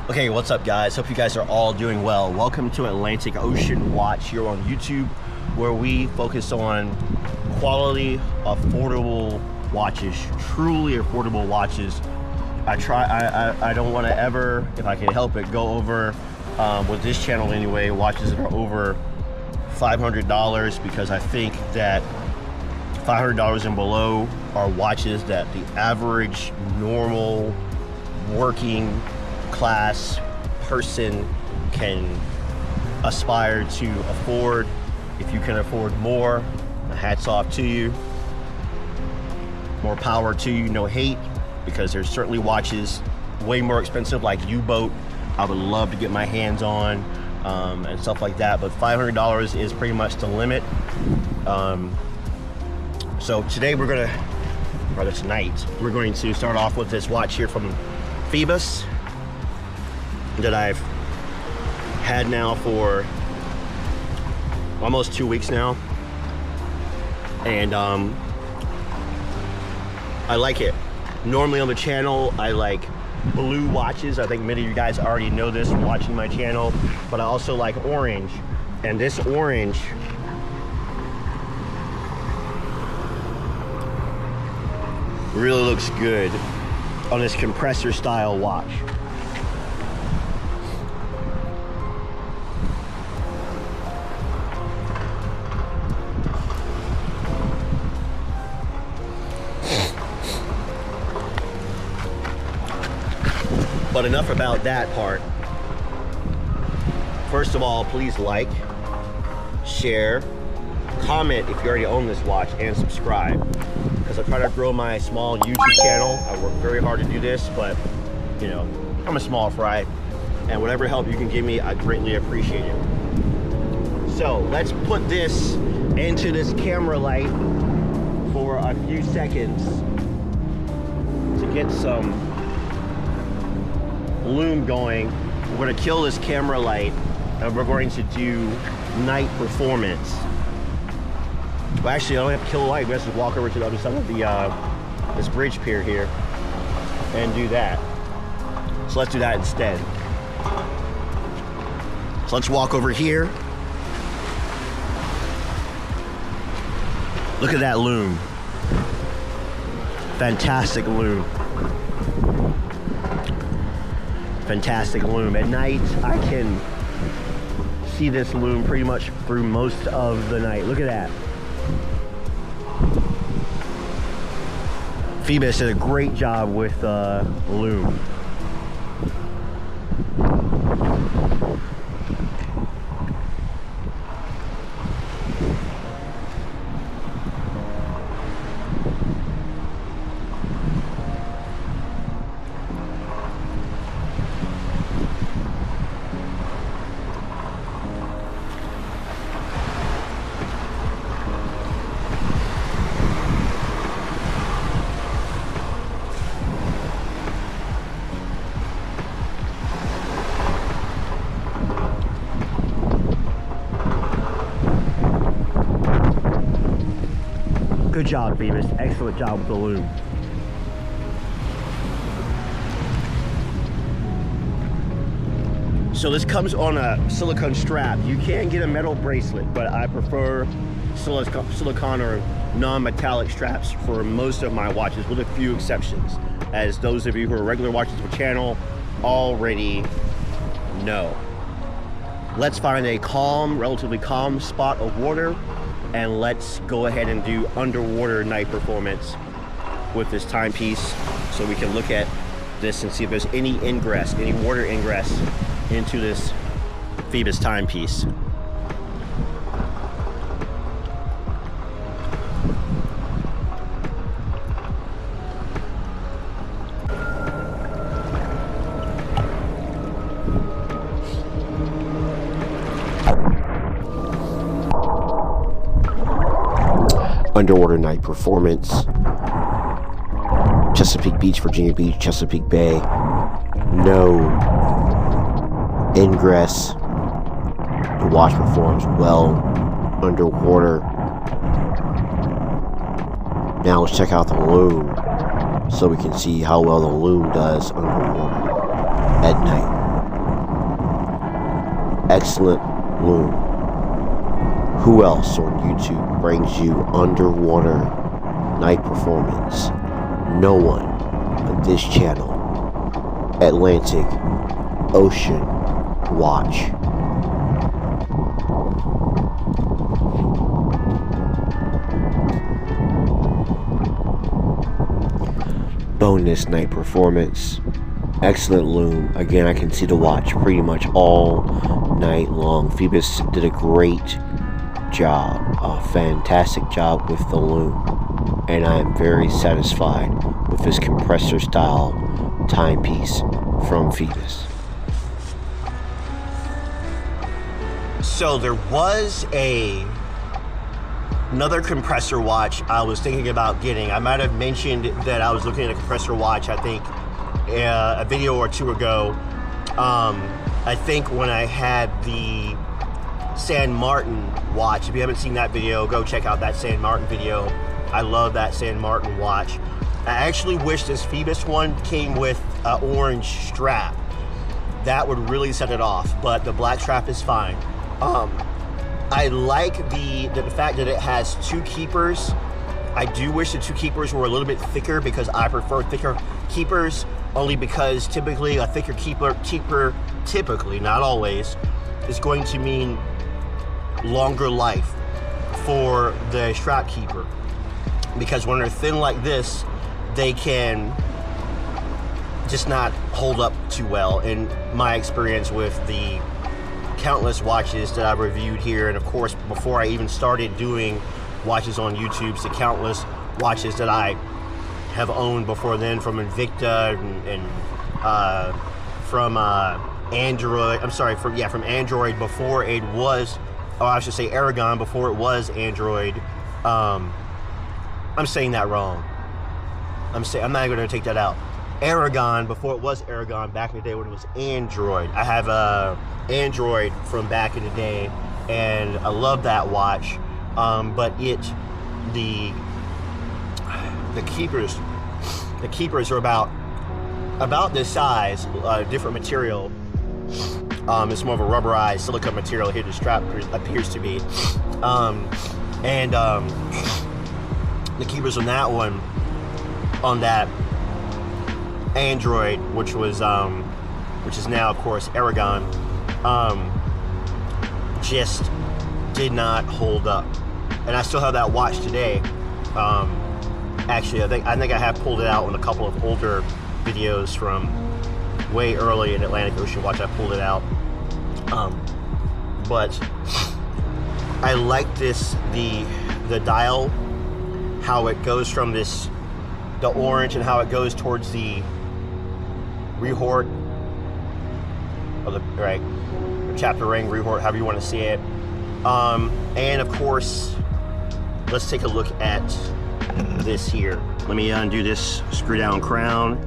Okay, what's up guys? Hope you guys are all doing well. Welcome to Atlantic Ocean Watch here on YouTube, where we focus on quality, affordable watches, truly affordable watches. I don't want to ever, if I can help it, go over, with this channel anyway, watches that are over $500, because I think that $500 and below are watches that the average, normal, working class person can aspire to afford. If you can afford more, hats off to you. More power to you, no hate, because there's certainly watches way more expensive like U-Boat I would love to get my hands on, and stuff like that, but $500 is pretty much the limit. So today tonight we're going to start off with this watch here from PHOIBOS that I've had now for almost 2 weeks now, and I like it. Normally on the channel I like blue watches. I think many of you guys already know this from watching my channel, but I also like orange, and this orange really looks good on this compressor style watch. But enough about that part. First of all, please like, share, comment if you already own this watch, and subscribe, because I try to grow my small YouTube channel. I work very hard to do this, but you know, I'm a small fry, and whatever help you can give me, I greatly appreciate it. So let's put this into this camera light for a few seconds to get some lume going. We're going to kill this camera light, and we're going to do night performance. Well, actually, I don't have to kill the light. We have to walk over to the other side of the this bridge pier here and do that. So let's do that instead. So let's walk over here. Look at that lume. Fantastic lume. Fantastic lume. At night, I can see this lume pretty much through most of the night. Look at that. PHOIBOS did a great job with lume. Good job, PHOIBOS. Excellent job with the lume. So this comes on a silicone strap. You can get a metal bracelet, but I prefer silicone or non-metallic straps for most of my watches, with a few exceptions, as those of you who are regular watchers of the channel already know. Let's find a calm, relatively calm spot of water, and let's go ahead and do underwater night performance with this timepiece, so we can look at this and see if there's any ingress, any water ingress into this PHOIBOS timepiece. Underwater night performance. Chesapeake Beach, Virginia Beach, Chesapeake Bay. No ingress. The watch performs well underwater. Now let's check out the lume so we can see how well the lume does underwater at night. excellent loom. Who else on YouTube brings you underwater night performance? No one on this channel. Atlantic Ocean Watch. Bonus night performance. Excellent loom. Again, I can see the watch pretty much all night long. Phoibos did a great job, a fantastic job with the loom, and I am very satisfied with this compressor style timepiece from Phoibos. So there was another compressor watch I was thinking about getting. I might have mentioned that I was looking at a compressor watch, I think, a video or two ago. I think when I had the San Martin watch. If you haven't seen that video, go check out that San Martin video. I love that San Martin watch. I actually wish this Phoibos one came with an orange strap. That would really set it off, but the black strap is fine. I like the fact that it has two keepers. I do wish the two keepers were a little bit thicker because I prefer thicker keepers, only because typically a thicker keeper, typically, not always, is going to mean longer life for the strap keeper. Because when they're thin like this, they can just not hold up too well, in my experience with the countless watches that I've reviewed here, and of course before I even started doing watches on YouTube, the countless watches that I have owned before then, from Invicta and from Android. I'm sorry, from Android before it was, or I should say Aragon before it was Android. I'm saying that wrong. I'm not going to take that out. Aragon before it was Aragon, back in the day when it was Android. I have a Android from back in the day, and I love that watch. But the keepers are about this size, different material. It's more of a rubberized silicone material here. The strap appears to be, the keepers on that one, on that Android, which is now of course Aragon, just did not hold up. And I still have that watch today. Actually, I think I have pulled it out on a couple of older videos from way early in Atlantic Ocean Watch. I pulled it out. But I like the dial, how it goes from the orange, and how it goes towards the rehort, or the chapter ring, rehort, however you want to see it. And of course, let's take a look at this here. Let me undo this screw down crown.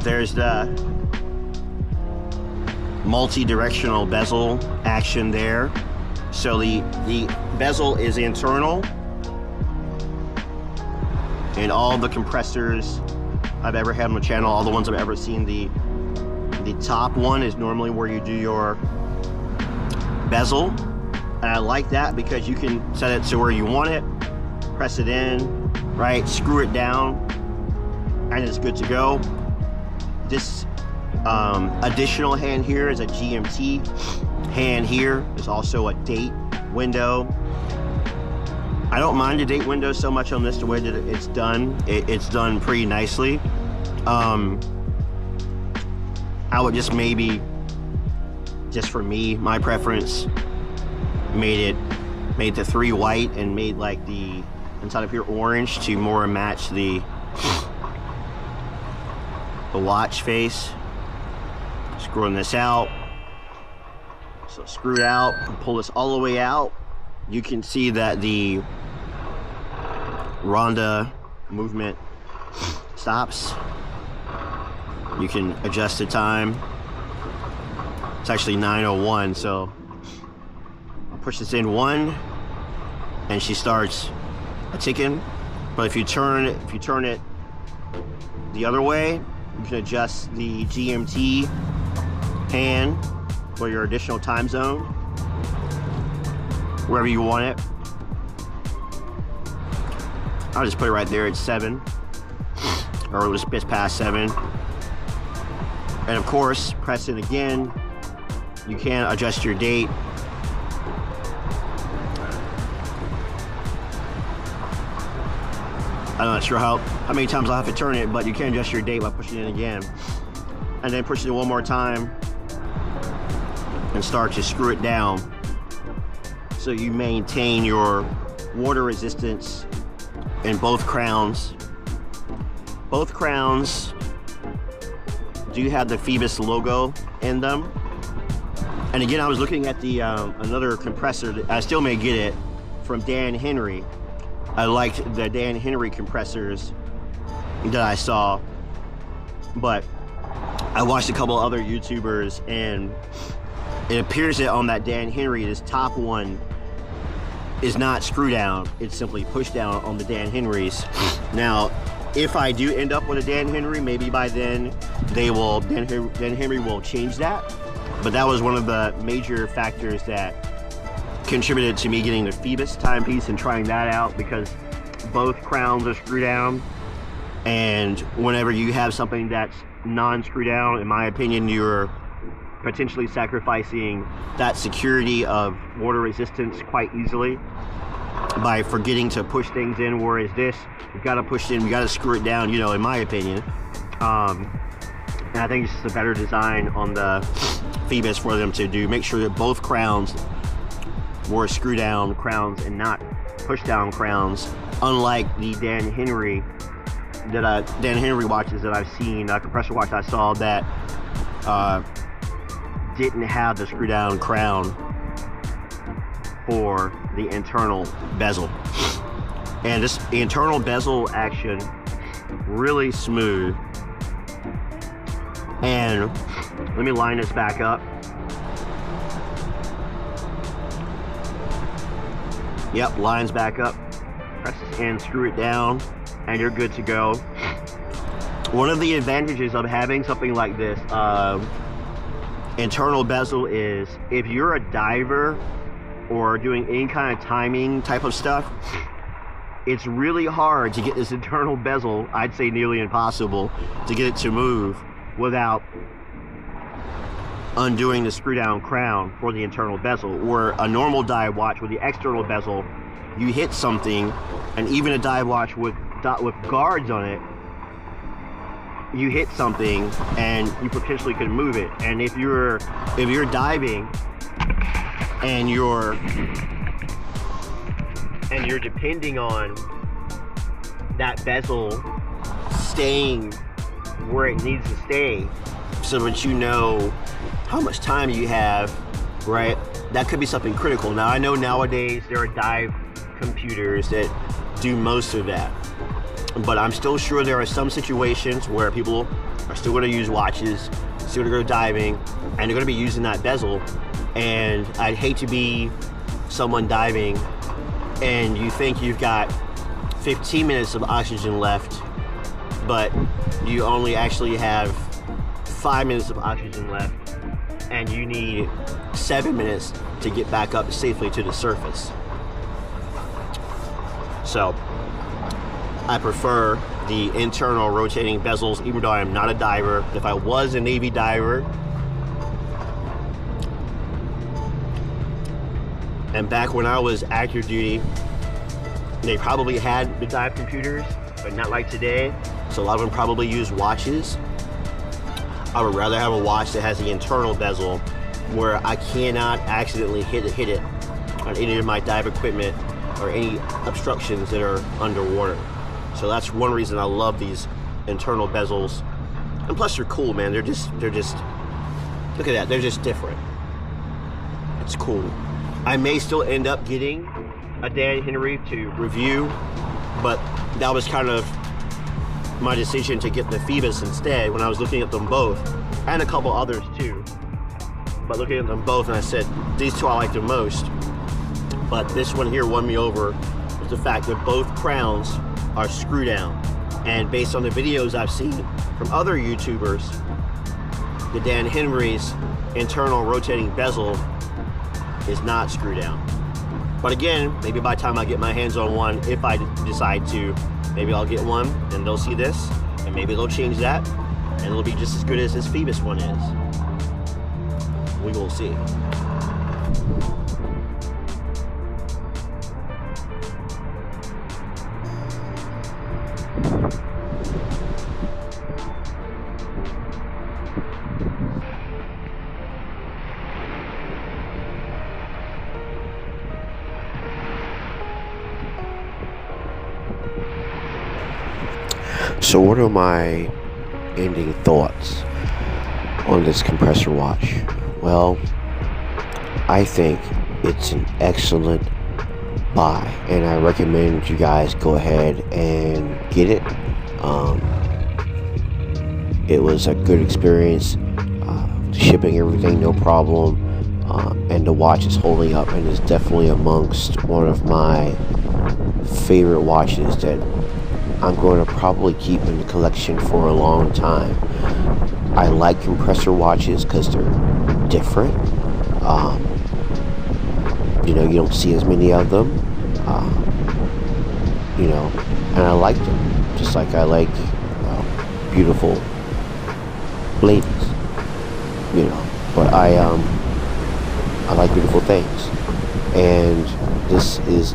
There's the multi-directional bezel action there. So the bezel is internal, and all the compressors I've ever had on the channel, all the ones I've ever seen, the top one is normally where you do your bezel. And I like that because you can set it to where you want it, press it in, right, screw it down, and it's good to go. This additional hand here is a GMT hand here. There's also a date window. I don't mind the date window so much on this, the way that it's done. It's done pretty nicely. I would just maybe, just for me, my preference, made the 3 white and made like the inside of here orange to more match the watch face. Screwing this out. So screw it out, pull this all the way out. You can see that the Ronda movement stops. You can adjust the time. It's actually 9:01, so I'll push this in 1 and she starts ticking. But if you turn it the other way, you can adjust the GMT hand for your additional time zone, wherever you want it. I'll just put it right there at 7, or just past 7. And of course, press it again. You can adjust your date. I'm not sure how many times I'll have to turn it, but you can adjust your date by pushing it again. And then push it one more time and start to screw it down so you maintain your water resistance in both crowns. Both crowns do have the PHOIBOS logo in them. And again, I was looking at the another compressor that I still may get it from Dan Henry. I liked the Dan Henry compressors that I saw, but I watched a couple other YouTubers, and it appears that on that Dan Henry, this top one is not screw down, it's simply push down on the Dan Henrys. Now, if I do end up with a Dan Henry, maybe by then Dan Henry will change that. But that was one of the major factors that contributed to me getting the PHOIBOS timepiece and trying that out, because both crowns are screw down, and whenever you have something that's non-screw down, in my opinion, you're potentially sacrificing that security of water resistance quite easily by forgetting to push things in, whereas this, you've got to push it in, you got to screw it down, you know, in my opinion. And I think it's just a better design on the PHOIBOS for them to do. Make sure that both crowns were screw down crowns and not push down crowns, unlike the Dan Henry watches that I've seen, compressor watch I saw that didn't have the screw down crown for the internal bezel. And the internal bezel action, really smooth. And let me line this back up. Yep, lines back up. Press this in, screw it down, and you're good to go. One of the advantages of having something like this internal bezel is if you're a diver or doing any kind of timing type of stuff, it's really hard to get this internal bezel, I'd say nearly impossible, to get it to move without undoing the screw down crown for the internal bezel. Or a normal dive watch with the external bezel, you hit something, and even a dive watch with guards on it, you hit something and you potentially could move it. And if you're diving and you're depending on that bezel staying where it needs to stay so that you know how much time you have, right? That could be something critical. Now, I know nowadays there are dive computers that do most of that, but I'm still sure there are some situations where people are still going to use watches, still going to go diving, and they're going to be using that bezel. And I'd hate to be someone diving and you think you've got 15 minutes of oxygen left, but you only actually have 5 minutes of oxygen left, and you need 7 minutes to get back up safely to the surface. So I prefer the internal rotating bezels, even though I'm not a diver. If I was a Navy diver, and back when I was active duty, they probably had the dive computers, but not like today. So a lot of them probably use watches. I would rather have a watch that has the internal bezel where I cannot accidentally hit it on any of my dive equipment or any obstructions that are underwater. So that's one reason I love these internal bezels. And plus they're cool, man. They're just, look at that, they're just different. It's cool. I may still end up getting a Dan Henry to review, but that was kind of my decision to get the PHOIBOS instead when I was looking at them both, and a couple others too. But looking at them both, and I said, these two I like the most. But this one here won me over with the fact that both crowns are screw down. And based on the videos I've seen from other YouTubers, the Dan Henrys internal rotating bezel is not screwed down. But again, maybe by the time I get my hands on one, if I decide to, maybe I'll get one and they'll see this, and maybe they'll change that, and it'll be just as good as this PHOIBOS one is. We will see. So what are my ending thoughts on this compressor watch? Well, I think it's an excellent buy, and I recommend you guys go ahead and get it. It was a good experience, shipping everything no problem, and the watch is holding up and is definitely amongst one of my favorite watches that I'm going to probably keep in the collection for a long time. I like compressor watches because they're different. You know, you don't see as many of them. You know, and I like them, just like I like beautiful ladies. You know, but I like beautiful things, and this is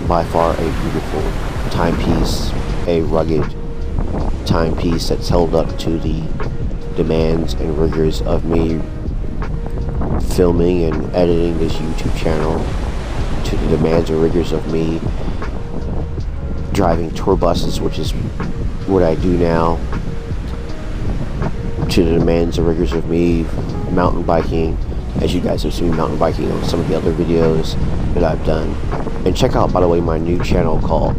by far a beautiful timepiece. A rugged timepiece that's held up to the demands and rigors of me filming and editing this YouTube channel, to the demands and rigors of me driving tour buses, which is what I do now, to the demands and rigors of me mountain biking, as you guys have seen me mountain biking on some of the other videos that I've done. And check out, by the way, my new channel called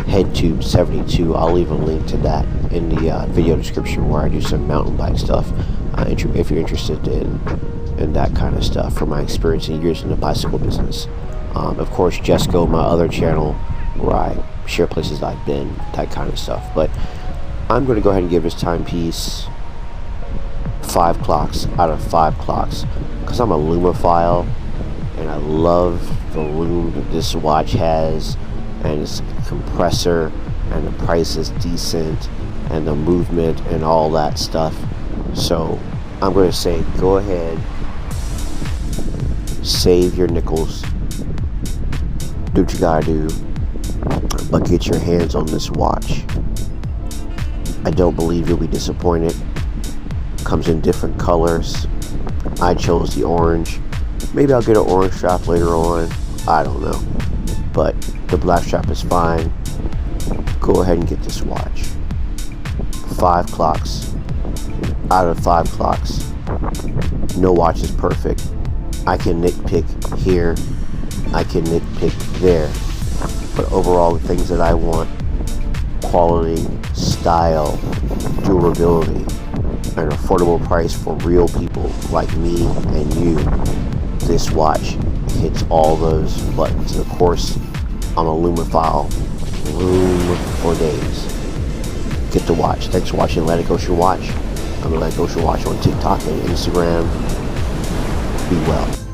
HeadTube72. I'll leave a link to that in the video description, where I do some mountain bike stuff, if you're interested in that kind of stuff from my experience and years in the bicycle business. Of course, Jesco, my other channel, where I share places I've been, that kind of stuff. But I'm going to go ahead and give this timepiece 5 clocks out of 5 clocks, because I'm a lumophile and I love the lume that this watch has, and its compressor, and the price is decent, and the movement and all that stuff. So I'm going to say, go ahead, save your nickels, do what you gotta do, but get your hands on this watch. I don't believe you'll be disappointed. Comes in different colors. I chose the orange. Maybe I'll get an orange strap later on, I don't know, but the black strap is fine. Go ahead and get this watch. 5 clocks out of 5 clocks. No watch is perfect. I can nitpick here, I can nitpick there, but overall the things that I want: quality, style, durability, an affordable price for real people like me and you. This watch hits all those buttons. And of course, I'm a lumophile. Lume for days. Get the watch. Thanks for watching Atlantic Ocean Watch. I'm Atlantic Ocean Watch on TikTok and Instagram. Be well.